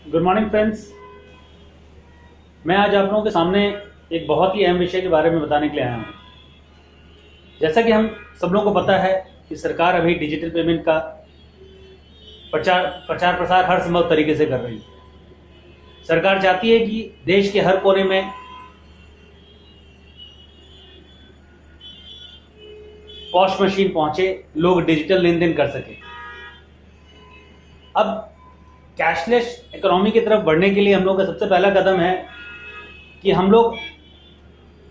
Good morning friends. मैं आज आप लोगों के सामने एक बहुत ही अहम विषय के बारे में बताने के लिए आया हूँ। जैसा कि हम सब लोगों को पता है कि सरकार अभी डिजिटल पेमेंट का प्रचार प्रसार हर संभव तरीके से कर रही है। सरकार चाहती है कि देश के हर कोने में पॉश मशीन पहुंचे, लोग डिजिटल लेन देन कर सके। अब कैशलेस इकोनॉमी की तरफ बढ़ने के लिए हम लोग का सबसे पहला कदम है कि हम लोग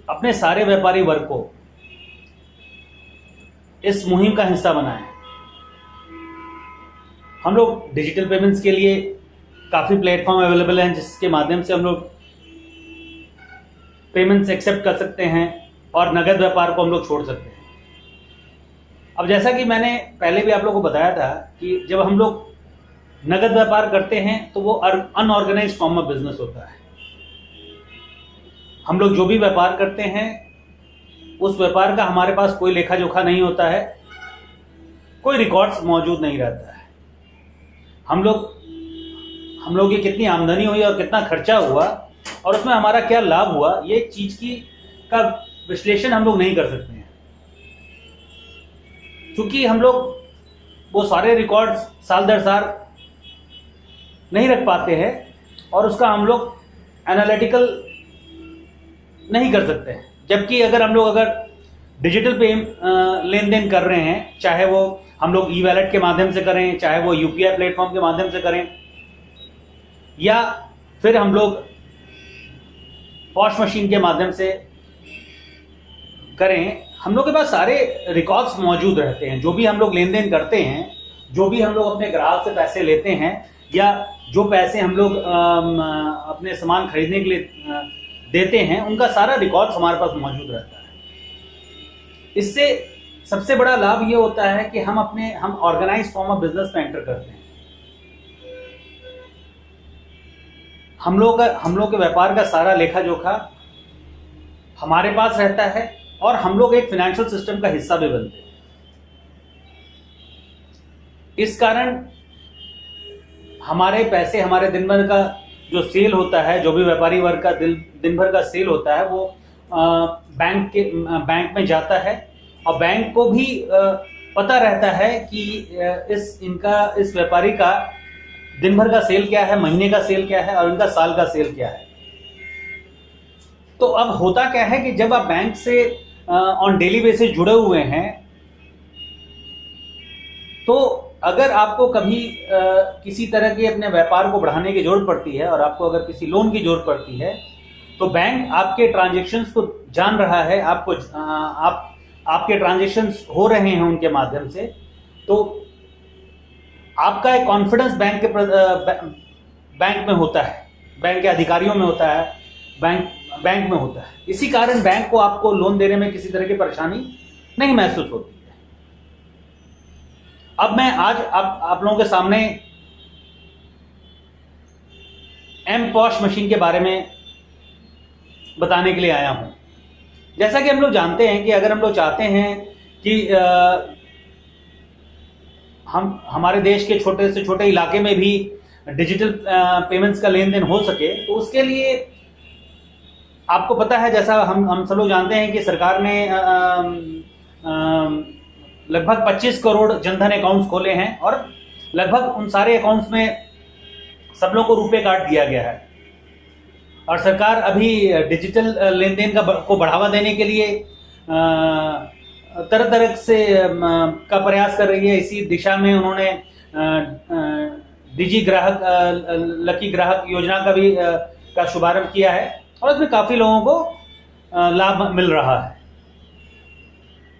अपने सारे व्यापारी वर्ग को इस मुहिम का हिस्सा बनाएं। हम लोग डिजिटल पेमेंट्स के लिए काफ़ी प्लेटफॉर्म अवेलेबल हैं जिसके माध्यम से हम लोग पेमेंट्स एक्सेप्ट कर सकते हैं और नगद व्यापार को हम लोग छोड़ सकते हैं। अब जैसा कि मैंने पहले भी आप लोगों को बताया था कि जब हम लोग नगद व्यापार करते हैं तो वो अनऑर्गेनाइज्ड फॉर्म ऑफ बिजनेस होता है। हम लोग जो भी व्यापार करते हैं उस व्यापार का हमारे पास कोई लेखा जोखा नहीं होता है, कोई रिकॉर्ड्स मौजूद नहीं रहता है। हम लोग की कितनी आमदनी हुई और कितना खर्चा हुआ और उसमें हमारा क्या लाभ हुआ, ये चीज का विश्लेषण हम लोग नहीं कर सकते हैं, क्योंकि हम लोग वो सारे रिकॉर्ड्स साल दर साल नहीं रख पाते हैं और उसका हम लोग एनालिटिकल नहीं कर सकते हैं। जबकि अगर हम लोग डिजिटल पे लेन देन कर रहे हैं, चाहे वो हम लोग ई वैलेट के माध्यम से करें, चाहे वो यूपीआई प्लेटफॉर्म के माध्यम से करें, या फिर हम लोग पॉश मशीन के माध्यम से करें, हम लोग के पास सारे रिकॉर्ड्स मौजूद रहते हैं। जो भी हम लोग लेन देन करते हैं, जो भी हम लोग अपने ग्राहक से पैसे लेते हैं, या जो पैसे हम लोग अपने सामान खरीदने के लिए देते हैं, उनका सारा रिकॉर्ड्स हमारे पास मौजूद रहता है। इससे सबसे बड़ा लाभ ये होता है कि हम ऑर्गेनाइज फॉर्म ऑफ बिजनेस में एंटर करते हैं। हम लोग के व्यापार का सारा लेखा जोखा हमारे पास रहता है और हम लोग एक फाइनेंशियल सिस्टम का हिस्सा भी बनते हैं। इस कारण हमारे पैसे, हमारे दिन भर का जो सेल होता है, जो भी व्यापारी वर्ग का दिन भर का सेल होता है, वो बैंक में जाता है और बैंक को भी पता रहता है कि इस व्यापारी का दिन भर का सेल क्या है, महीने का सेल क्या है और इनका साल का सेल क्या है। तो अब होता क्या है कि जब आप बैंक से ऑन डेली बेसिस जुड़े हुए हैं, तो अगर आपको कभी किसी तरह के अपने व्यापार को बढ़ाने की जरूरत पड़ती है और आपको अगर किसी लोन की जरूरत पड़ती है, तो बैंक आपके ट्रांजैक्शंस को जान रहा है, आपके ट्रांजैक्शंस हो रहे हैं उनके माध्यम से, तो आपका एक कॉन्फिडेंस बैंक में होता है, बैंक के अधिकारियों में होता है, बैंक में होता है। इसी कारण बैंक को आपको लोन देने में किसी तरह की परेशानी नहीं महसूस होती है। अब मैं आज आप लोगों के सामने एम पॉश मशीन के बारे में बताने के लिए आया हूं। जैसा कि हम लोग जानते हैं कि अगर हम लोग चाहते हैं कि हमारे देश के छोटे से छोटे इलाके में भी डिजिटल पेमेंट्स का लेन देन हो सके, तो उसके लिए आपको पता है, जैसा हम सब लोग जानते हैं कि सरकार ने लगभग 25 करोड़ जनधन अकाउंट्स खोले हैं और लगभग उन सारे अकाउंट्स में सब लोगों को रुपए कार्ड दिया गया है। और सरकार अभी डिजिटल लेन देन को बढ़ावा देने के लिए तरह तरह से का प्रयास कर रही है। इसी दिशा में उन्होंने डिजी ग्राहक लकी ग्राहक योजना का शुभारंभ किया है और इसमें काफी लोगों को लाभ मिल रहा है।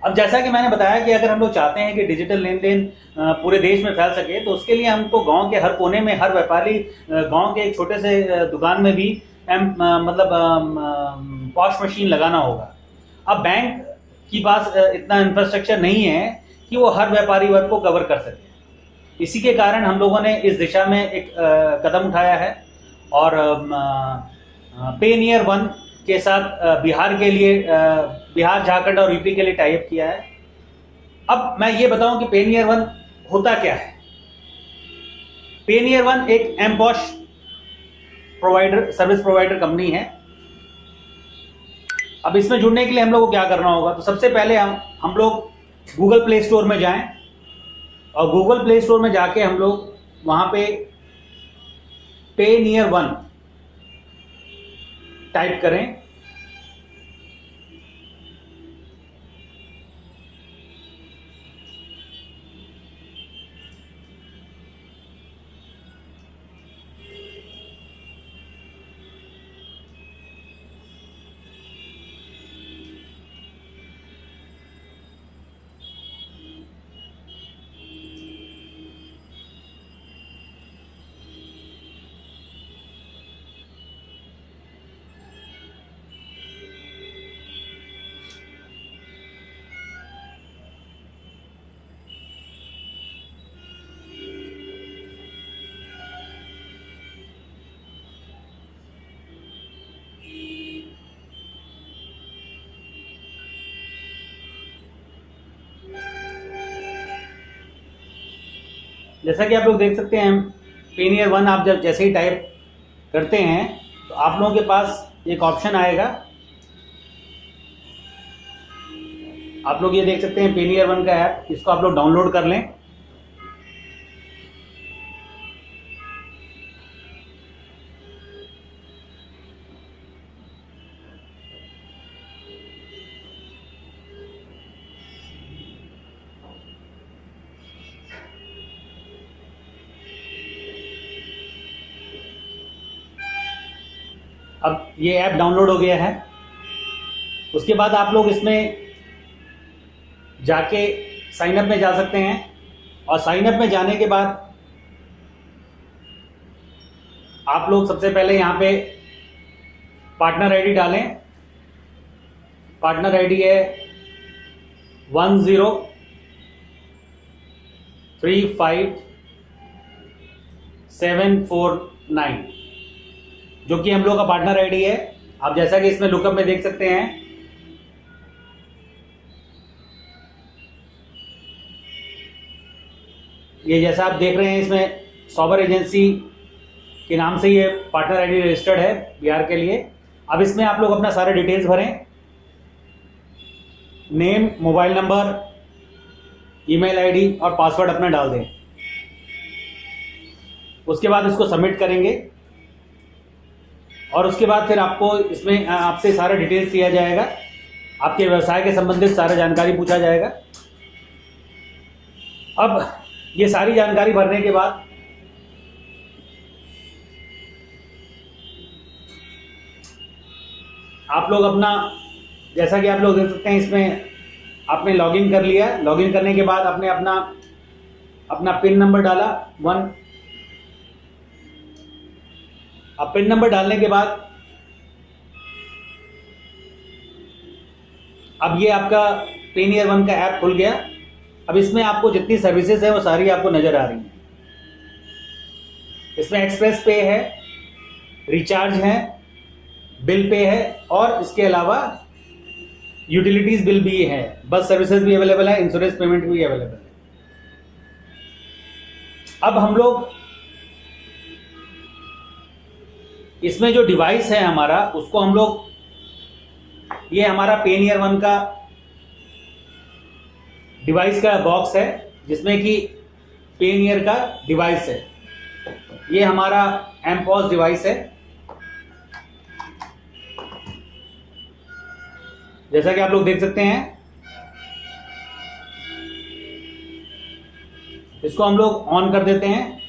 अब जैसा कि मैंने बताया कि अगर हम लोग चाहते हैं कि डिजिटल लेन देन पूरे देश में फैल सके, तो उसके लिए हमको गांव के हर कोने में, हर व्यापारी गांव के एक छोटे से दुकान में भी पॉश मशीन लगाना होगा। अब बैंक के पास इतना इंफ्रास्ट्रक्चर नहीं है कि वो हर व्यापारी वर्ग को कवर कर सके। इसी के कारण हम लोगों ने इस दिशा में एक कदम उठाया है और पे नियर वन के साथ बिहार, झारखंड और यूपी के लिए टाई अप किया है। अब मैं ये बताऊं कि पे नियर वन होता क्या है। पे नियर वन एक एम पॉश सर्विस प्रोवाइडर कंपनी है। अब इसमें जुड़ने के लिए हम लोग को क्या करना होगा, तो सबसे पहले हम लोग गूगल प्ले स्टोर में जाएं और गूगल प्ले स्टोर में जाके हम लोग वहां पे पेनियर वन टाइप करें। जैसा कि आप लोग देख सकते हैं, पेनियर वन आप जब जैसे ही टाइप करते हैं तो आप लोगों के पास एक ऑप्शन आएगा। आप लोग ये देख सकते हैं पेनियर वन का ऐप, इसको आप लोग डाउनलोड कर लें। अब ये ऐप डाउनलोड हो गया है। उसके बाद आप लोग इसमें जाके साइन अप में जा सकते हैं और साइन अप में जाने के बाद आप लोग सबसे पहले यहाँ पे पार्टनर आईडी डालें। पार्टनर आईडी है 1035749, जो कि हम लोग का पार्टनर आईडी है। आप जैसा कि इसमें लुकअप में देख सकते हैं, ये जैसा आप देख रहे हैं इसमें सॉबर एजेंसी के नाम से ये पार्टनर आईडी रजिस्टर्ड है बिहार के लिए। अब इसमें आप लोग अपना सारे डिटेल्स भरें, name, mobile number, email ID और पासवर्ड अपना डाल दें। उसके बाद इसको सबमिट करेंगे और उसके बाद फिर आपको इसमें आपसे सारा डिटेल्स दिया जाएगा, आपके व्यवसाय के संबंधित सारा जानकारी पूछा जाएगा। अब ये सारी जानकारी भरने के बाद आप लोग अपना, जैसा कि आप लोग देख सकते हैं इसमें आपने लॉगिन कर लिया। लॉगिन करने के बाद आपने अपना पिन नंबर डाला 1। अब पिन नंबर डालने के बाद अब ये आपका पेनियर वन का ऐप खुल गया। अब इसमें आपको जितनी सर्विसेज है वो सारी आपको नजर आ रही हैं। इसमें एक्सप्रेस पे है, रिचार्ज है, बिल पे है और इसके अलावा यूटिलिटीज बिल भी है, बस सर्विसेज भी अवेलेबल है, इंश्योरेंस पेमेंट भी अवेलेबल है। अब हम लोग इसमें जो डिवाइस है हमारा, उसको हम लोग, ये हमारा पेनियर वन का डिवाइस का बॉक्स है जिसमें कि पेनियर का डिवाइस है। ये हमारा एमपॉज डिवाइस है। जैसा कि आप लोग देख सकते हैं, इसको हम लोग ऑन कर देते हैं।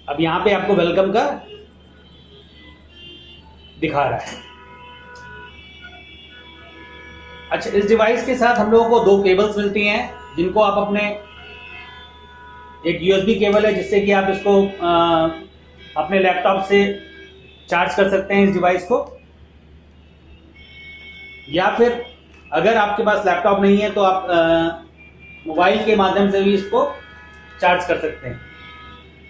अब यहां पे आपको वेलकम का दिखा रहा है। अच्छा, इस डिवाइस के साथ हम लोगों को 2 केबल्स मिलती हैं जिनको आप अपने, एक यूएसबी केबल है जिससे कि आप इसको अपने लैपटॉप से चार्ज कर सकते हैं इस डिवाइस को, या फिर अगर आपके पास लैपटॉप नहीं है तो आप मोबाइल के माध्यम से भी इसको चार्ज कर सकते हैं।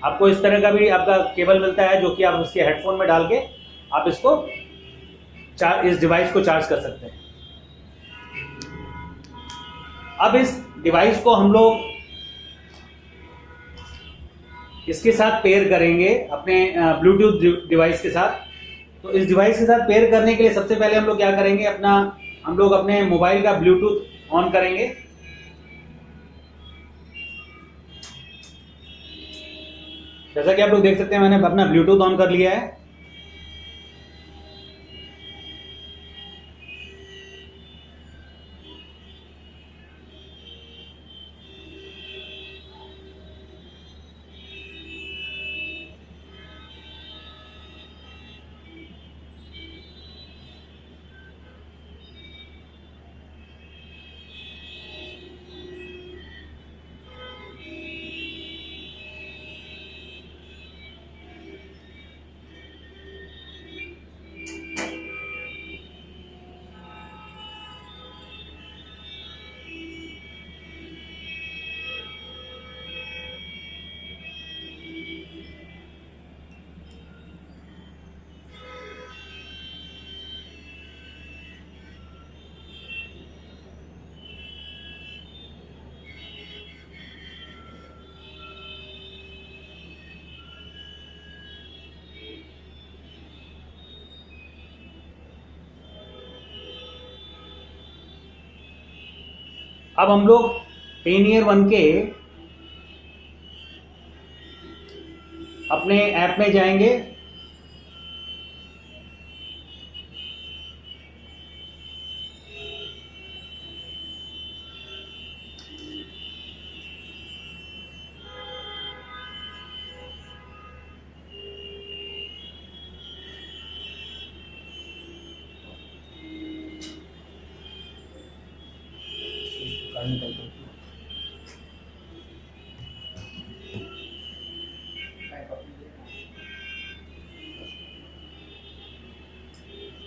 आपको इस तरह का भी आपका केबल मिलता है जो कि आप उसके हेडफोन में डाल के आप इसको इस डिवाइस को चार्ज कर सकते हैं। अब इस डिवाइस को हम लोग इसके साथ पेयर करेंगे अपने ब्लूटूथ डिवाइस के साथ। तो इस डिवाइस के साथ पेयर करने के लिए सबसे पहले हम लोग क्या करेंगे, हम लोग अपने मोबाइल का ब्लूटूथ ऑन करेंगे। जैसा कि आप लोग देख सकते हैं मैंने अपना ब्लूटूथ ऑन कर लिया है। अब हम लोग पेनियर वन के अपने ऐप में जाएंगे।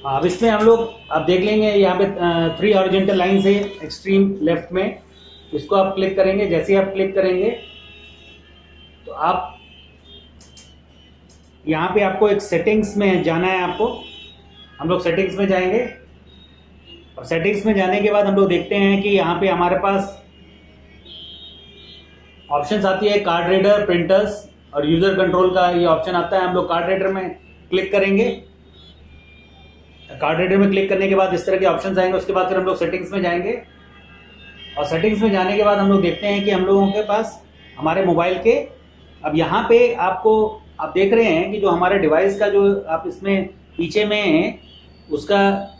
अब इसमें हम लोग अब देख लेंगे यहाँ पे 3 हॉरिजॉन्टल लाइन से एक्सट्रीम लेफ्ट में, इसको आप क्लिक करेंगे। जैसे ही आप क्लिक करेंगे तो आप यहाँ पे आपको एक सेटिंग्स में जाना है। आपको हम लोग सेटिंग्स में जाएंगे और सेटिंग्स में जाने के बाद हम लोग देखते हैं कि यहाँ पे हमारे पास ऑप्शंस आती है कार्ड रीडर, प्रिंटर्स और यूजर कंट्रोल का ये ऑप्शन आता है। हम लोग कार्ड रीडर में क्लिक करेंगे। कार्ड रीडर में क्लिक करने के बाद इस तरह के ऑप्शंस आएंगे। उसके बाद फिर हम लोग सेटिंग्स में जाएंगे और सेटिंग्स में जाने के बाद हम लोग देखते हैं कि हम लोगों के पास हमारे मोबाइल के अब यहाँ पे आप देख रहे हैं कि जो हमारे डिवाइस का जो आप इसमें पीछे में उसका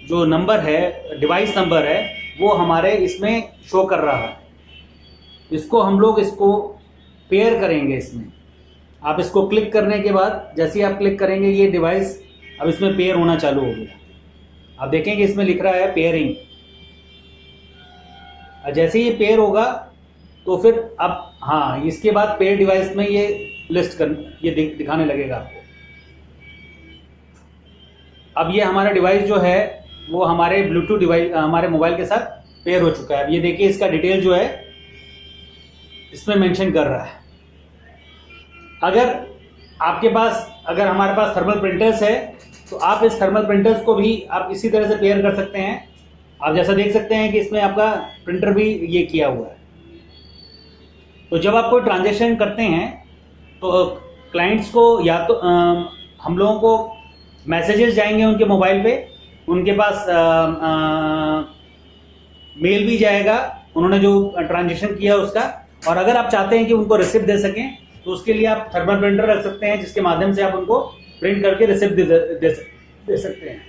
जो नंबर है, डिवाइस नंबर है, वो हमारे इसमें शो कर रहा है। इसको हम लोग पेयर करेंगे इसमें। आप इसको क्लिक करने के बाद जैसे ही आप क्लिक करेंगे ये डिवाइस अब इसमें पेयर होना चालू हो गया। आप देखेंगे इसमें लिख रहा है पेयरिंग। जैसे ही ये पेयर होगा तो फिर अब हाँ, इसके बाद पेयर डिवाइस में ये ये दिखाने लगेगा आपको। अब ये हमारा डिवाइस जो है वो हमारे ब्लूटूथ डिवाइस हमारे मोबाइल के साथ पेयर हो चुका है। अब ये देखिए इसका डिटेल जो है इसमें मेंशन कर रहा है। अगर हमारे पास थर्मल प्रिंटर्स है तो आप इस थर्मल प्रिंटर्स को भी आप इसी तरह से पेयर कर सकते हैं। आप जैसा देख सकते हैं कि इसमें आपका प्रिंटर भी ये किया हुआ है। तो जब आप कोई ट्रांजेक्शन करते हैं तो क्लाइंट्स को या तो हम लोगों को मैसेजेस जाएंगे उनके मोबाइल पे, उनके पास मेल भी जाएगा उन्होंने जो ट्रांजेक्शन किया उसका। और अगर आप चाहते हैं कि उनको रिसिप्ट दे सकें तो उसके लिए आप थर्मल प्रिंटर रख सकते हैं जिसके माध्यम से आप उनको प्रिंट करके रिसिप्ट दे सकते हैं।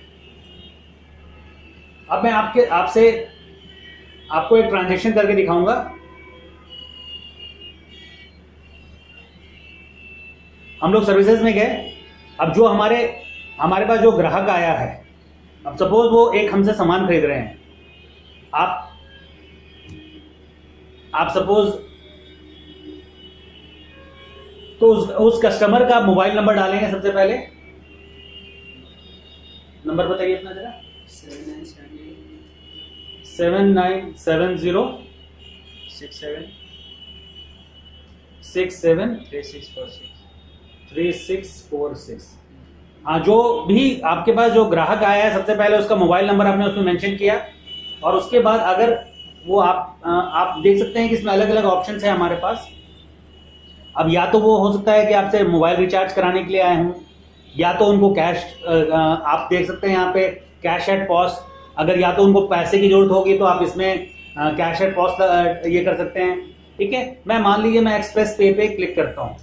अब मैं आपको एक ट्रांजेक्शन करके दिखाऊंगा। हम लोग सर्विसेज में गए। अब जो हमारे पास जो ग्राहक आया है, अब सपोज वो एक हमसे सामान खरीद रहे हैं। आप सपोज तो उस कस्टमर का मोबाइल नंबर डालेंगे। सबसे पहले नंबर बताइए अपना जरा। 7970 67 3646। हाँ, जो भी आपके पास जो ग्राहक आया है सबसे पहले उसका मोबाइल नंबर आपने उसमें मेंशन किया। और उसके बाद अगर वो आप देख सकते हैं कि इसमें अलग अलग ऑप्शंस है हमारे पास। अब या तो वो हो सकता है कि आपसे मोबाइल रिचार्ज कराने के लिए आए हों, या तो उनको कैश, आप देख सकते हैं यहाँ पे कैश एट पॉस, अगर या तो उनको पैसे की जरूरत होगी तो आप इसमें कैश एट पॉस ये कर सकते हैं। ठीक है, मैं मान लीजिए मैं एक्सप्रेस पे पे क्लिक करता हूँ।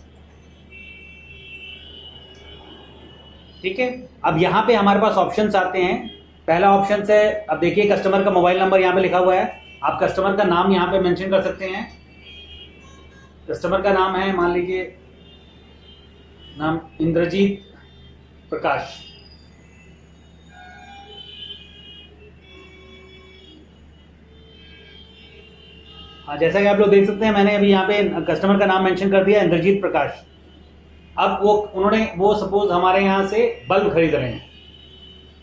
ठीक है, अब यहाँ पे हमारे पास ऑप्शंस आते हैं। पहला ऑप्शन है, अब देखिए कस्टमर का मोबाइल नंबर यहाँ पे लिखा हुआ है, आप कस्टमर का नाम यहाँ पे मेंशन कर सकते हैं। कस्टमर का नाम है, मान लीजिए नाम इंद्रजीत प्रकाश। हाँ, जैसा कि आप लोग देख सकते हैं मैंने अभी यहाँ पे कस्टमर का नाम मेंशन कर दिया इंद्रजीत प्रकाश। अब वो सपोज हमारे यहाँ से बल्ब खरीद रहे हैं,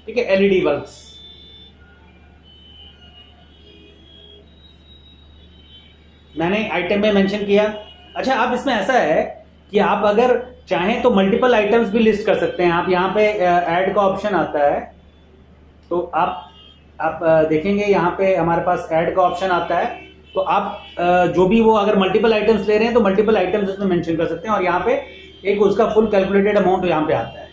ठीक है, एलईडी बल्ब्स। मैंने आइटम में मेंशन किया। अच्छा, अब इसमें ऐसा है कि आप अगर चाहें तो मल्टीपल आइटम्स भी लिस्ट कर सकते हैं। आप यहाँ पे ऐड का ऑप्शन आता है, तो आप देखेंगे यहाँ पे हमारे पास ऐड का ऑप्शन आता है, तो आप जो भी वो अगर मल्टीपल आइटम्स ले रहे हैं तो मल्टीपल आइटम्स उसमें मेंशन कर सकते हैं, और यहाँ पे एक उसका फुल कैलकुलेटेड अमाउंट यहाँ पे आता है।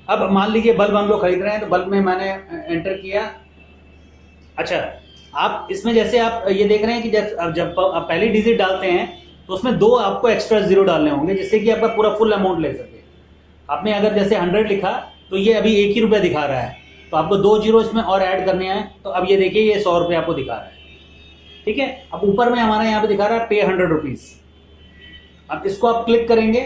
अब मान लीजिए बल्ब हम लोग खरीद रहे हैं, तो बल्ब में मैंने एंटर किया। अच्छा, आप इसमें जैसे आप ये देख रहे हैं कि जब आप पहली डिजिट डालते हैं तो उसमें 2 आपको एक्स्ट्रा जीरो डालने होंगे, जिससे कि आपका पूरा फुल अमाउंट ले सके। आपने अगर जैसे 100 लिखा तो ये अभी 1 ही रुपया दिखा रहा है, तो आपको 2 जीरो इसमें और ऐड करने हैं। तो अब ये देखिए ये 100 रुपये आपको दिखा रहा है। ठीक है, अब ऊपर में हमारा यहाँ पे दिखा रहा है पे 100 रुपीज। अब इसको आप क्लिक करेंगे,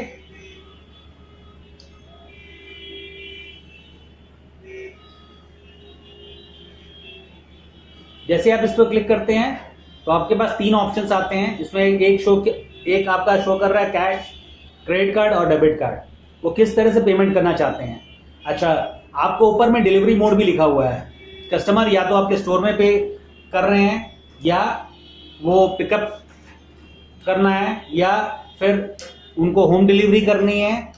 जैसे आप इस पर क्लिक करते हैं तो आपके पास 3 ऑप्शंस आते हैं। इसमें एक आपका शो कर रहा है कैश, क्रेडिट कार्ड और डेबिट कार्ड, वो किस तरह से पेमेंट करना चाहते हैं। अच्छा, आपको ऊपर में डिलीवरी मोड भी लिखा हुआ है। कस्टमर या तो आपके स्टोर में पे कर रहे हैं, या वो पिकअप करना है, या फिर उनको होम डिलीवरी करनी है,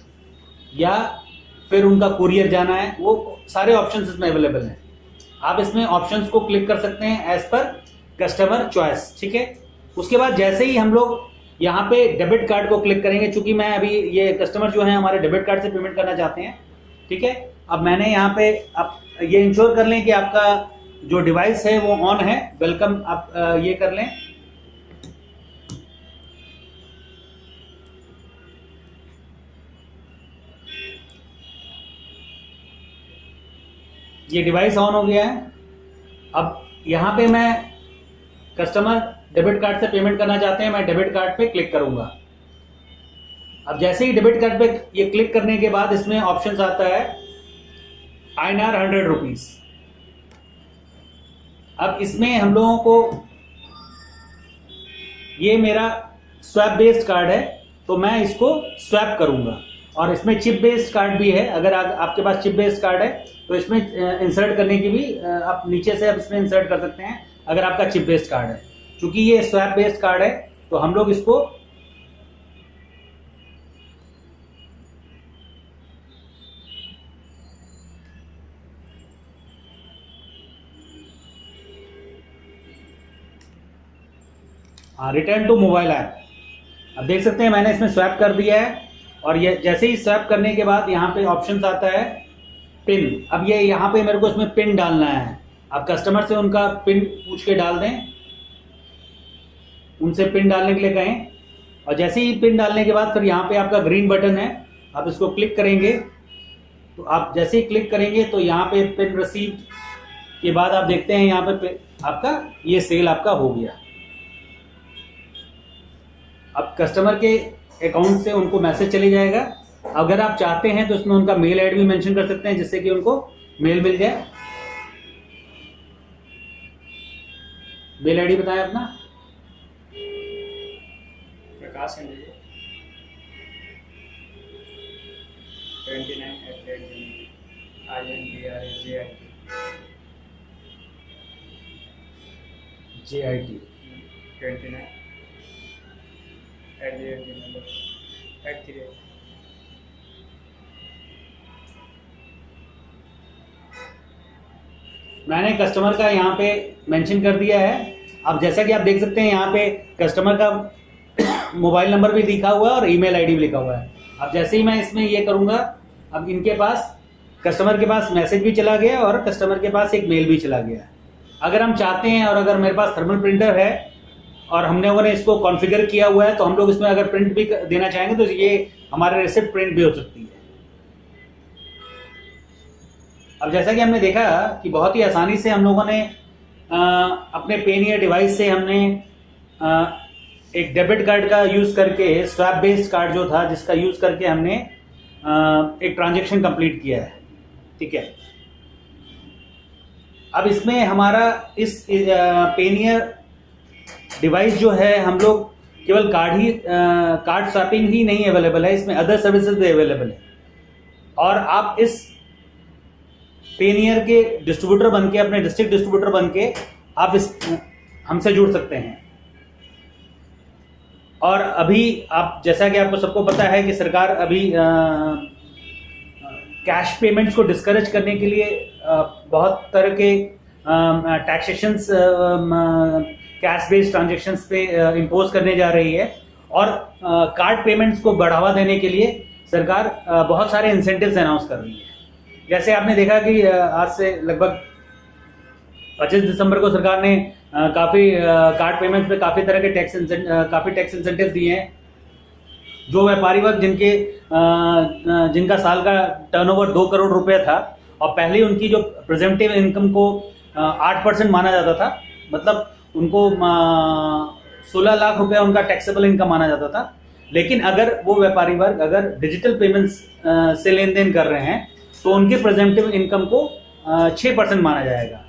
या फिर उनका कुरियर जाना है। वो सारे ऑप्शंस इसमें अवेलेबल हैं। आप इसमें ऑप्शंस को क्लिक कर सकते हैं एज पर कस्टमर चॉइस। ठीक है, उसके बाद जैसे ही हम लोग यहाँ पे डेबिट कार्ड को क्लिक करेंगे, चूंकि मैं अभी ये कस्टमर जो है हमारे डेबिट कार्ड से पेमेंट करना चाहते हैं। ठीक है, अब मैंने यहाँ पे आप ये इंश्योर कर लें कि आपका जो डिवाइस है वो ऑन है। वेलकम आप ये कर लें। ये डिवाइस ऑन हो गया है। अब यहाँ पे मैं कस्टमर डेबिट कार्ड से पेमेंट करना चाहते हैं, मैं डेबिट कार्ड पे क्लिक करूंगा। अब जैसे ही डेबिट कार्ड पे ये क्लिक करने के बाद इसमें ऑप्शन आता है INR 100 रुपीज। अब इसमें हम लोगों को, ये मेरा स्वैप बेस्ड कार्ड है तो मैं इसको स्वैप करूंगा, और इसमें चिप बेस्ड कार्ड भी है। अगर आपके पास चिप बेस्ड कार्ड है तो इसमें इंसर्ट करने की भी आप नीचे से आप इसमें इंसर्ट कर सकते हैं, अगर आपका चिप बेस्ड कार्ड है। क्योंकि ये स्वैप बेस्ड कार्ड है तो हम लोग इसको रिटर्न टू मोबाइल ऐप, अब देख सकते हैं मैंने इसमें स्वैप कर दिया है। और ये जैसे ही स्वैप करने के बाद यहाँ पे ऑप्शन आता है पिन। अब ये यहाँ पे मेरे को इसमें पिन डालना है। आप कस्टमर से उनका पिन पूछ के डाल दें, उनसे पिन डालने के लिए कहें, और जैसे ही पिन डालने के बाद फिर यहाँ पे आपका ग्रीन बटन है, आप इसको क्लिक करेंगे। तो आप जैसे ही क्लिक करेंगे तो यहाँ पे पिन रिसीव के बाद आप देखते हैं यहाँ पे आपका ये सेल आपका हो गया। अब कस्टमर के अकाउंट से उनको मैसेज चले जाएगा। अगर आप चाहते हैं तो इसमें उनका मेल आईडी भी मेंशन कर सकते हैं, जिससे कि उनको मेल मिल जाए। मेल आईडी बताएं अपना। प्रकाश 29@JIT. मैंने कस्टमर का यहाँ पे मेंशन कर दिया है। अब जैसा कि आप देख सकते हैं यहाँ पे कस्टमर का मोबाइल नंबर भी लिखा हुआ है और ईमेल आईडी भी लिखा हुआ है। अब जैसे ही मैं इसमें ये करूँगा, अब इनके पास कस्टमर के पास मैसेज भी चला गया और कस्टमर के पास एक मेल भी चला गया। अगर हम चाहते हैं और अगर मेरे पास थर्मल प्रिंटर है और हमने इसको कॉन्फ़िगर किया हुआ है, तो हम लोग इसमें अगर प्रिंट भी देना चाहेंगे तो ये हमारे रिसिप्ट प्रिंट भी हो सकती है। अब जैसा कि हमने देखा कि बहुत ही आसानी से हम लोगों ने अपने पेनियर डिवाइस से हमने एक डेबिट कार्ड का यूज़ करके, स्वैप बेस्ड कार्ड जो था जिसका यूज़ करके हमने एक ट्रांजैक्शन कंप्लीट किया है। ठीक है, अब इसमें हमारा इस पेनियर डिवाइस जो है, हम लोग केवल कार्ड स्वैपिंग ही नहीं अवेलेबल है, इसमें अदर सर्विसेज भी अवेलेबल है। और आप इस पेनियर के डिस्ट्रीब्यूटर बनके, अपने डिस्ट्रिक्ट डिस्ट्रीब्यूटर बनके आप इस हमसे जुड़ सकते हैं। और अभी आप, जैसा कि आपको सबको पता है कि सरकार अभी कैश पेमेंट्स को डिस्करेज करने के लिए बहुत तरह के टैक्सेशंस कैश बेस्ड ट्रांजेक्शन्स पे इम्पोज करने जा रही है। और कार्ड पेमेंट्स को बढ़ावा देने के लिए सरकार बहुत सारे इंसेंटिव्स अनाउंस कर रही है। जैसे आपने देखा कि आज से लगभग 25 दिसंबर को सरकार ने काफ़ी कार्ड पेमेंट्स पे काफ़ी तरह के टैक्स इंसेंटिव्स दिए हैं। जो व्यापारी वर्ग जिनका साल का टर्नओवर 2 करोड़ रुपए था और पहले उनकी जो प्रेजेंटिव इनकम को 8% माना जाता था, मतलब उनको 16 लाख रुपए उनका टैक्सेबल इनकम माना जाता था। लेकिन अगर वो व्यापारी वर्ग अगर डिजिटल पेमेंट्स से लेन देन कर रहे हैं तो उनके प्रेजेंटिव इनकम को 6% माना जाएगा।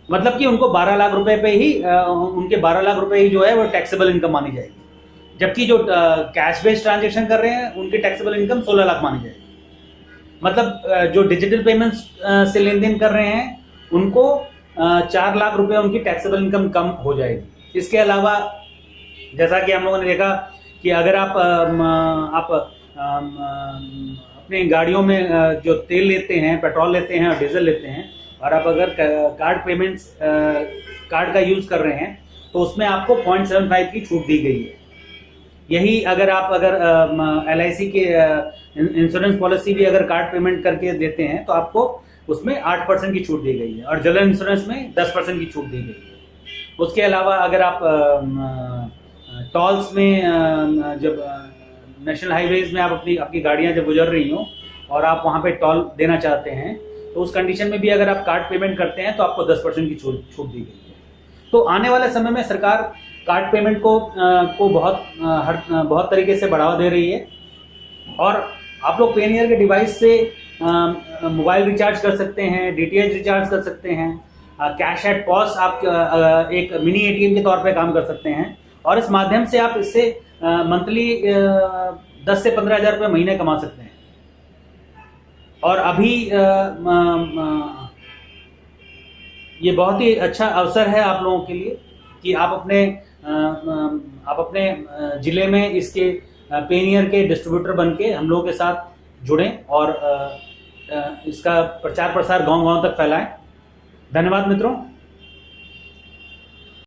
मतलब कि उनको 12 लाख रुपए पे ही उनके 12 लाख रुपए ही जो है वो टैक्सेबल इनकम मानी जाएगी। जबकि जो कैश बेस्ड ट्रांजेक्शन कर रहे हैं उनकी टैक्सेबल इनकम 16 लाख मानी जाएगी। मतलब जो डिजिटल पेमेंट्स से लेन देन कर रहे हैं उनको 4 लाख रुपए उनकी टैक्सेबल इनकम कम हो जाएगी। इसके अलावा जैसा कि हम लोगों ने देखा कि अगर आप अपनी गाड़ियों में जो तेल लेते हैं, पेट्रोल लेते हैं और डीजल लेते हैं, और आप अगर कार्ड का यूज़ कर रहे हैं तो उसमें आपको 0.75 की छूट दी गई है। यही अगर LIC के इंश्योरेंस पॉलिसी भी अगर कार्ड पेमेंट करके देते हैं तो आपको उसमें 8% की छूट दी गई है और जनरल इंश्योरेंस में 10% की छूट दी गई है। उसके अलावा अगर आप टॉल्स में जब नेशनल हाईवेज में आप अपनी गाड़ियां जब गुजर रही हो और आप वहां पे टॉल देना चाहते हैं तो उस कंडीशन में भी अगर आप कार्ड पेमेंट करते हैं तो आपको 10% की छूट दी गई है। तो आने वाले समय में सरकार कार्ड पेमेंट को बहुत तरीके से बढ़ावा दे रही है। और आप लोग पेनियर के डिवाइस से मोबाइल रिचार्ज कर सकते हैं, DTH रिचार्ज कर सकते हैं, कैश एट पॉस आप एक मिनी ATM के तौर पे काम कर सकते हैं। और इस माध्यम से आप इससे मंथली 10 से 15 हज़ार रुपये महीने कमा सकते हैं। और अभी ये बहुत ही अच्छा अवसर है आप लोगों के लिए कि आप अपने ज़िले में इसके पेनियर के डिस्ट्रीब्यूटर बनके हम लोगों के साथ जुड़ें और इसका प्रचार प्रसार गांव-गांव तक फैलाएं। धन्यवाद मित्रों।